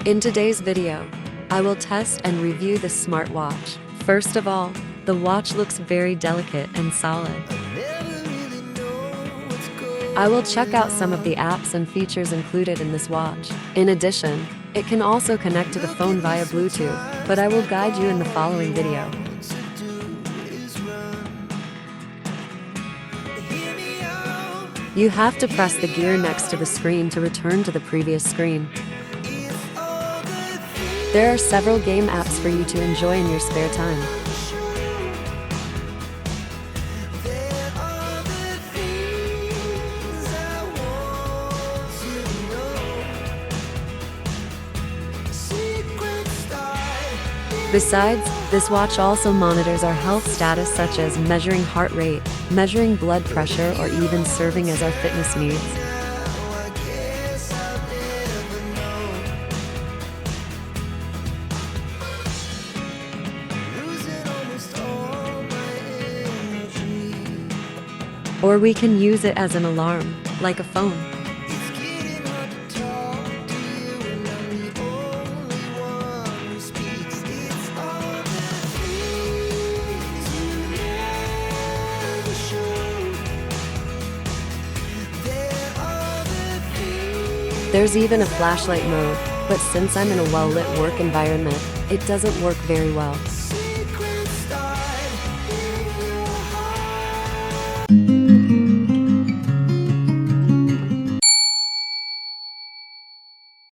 In today's video, I will test and review the smartwatch. First of all, the watch looks very delicate and solid. I will check out some of the apps and features included in this watch. In addition, it can also connect to the phone via Bluetooth, but I will guide you in the following video. You have to press the gear next to the screen to return to the previous screen. There are several game apps for you to enjoy in your spare time. Besides, this watch also monitors our health status, such as measuring heart rate, measuring blood pressure, or even serving as our fitness needs. Or we can use it as an alarm, like a phone. There's even a flashlight mode, but since I'm in a well-lit work environment, it doesn't work very well.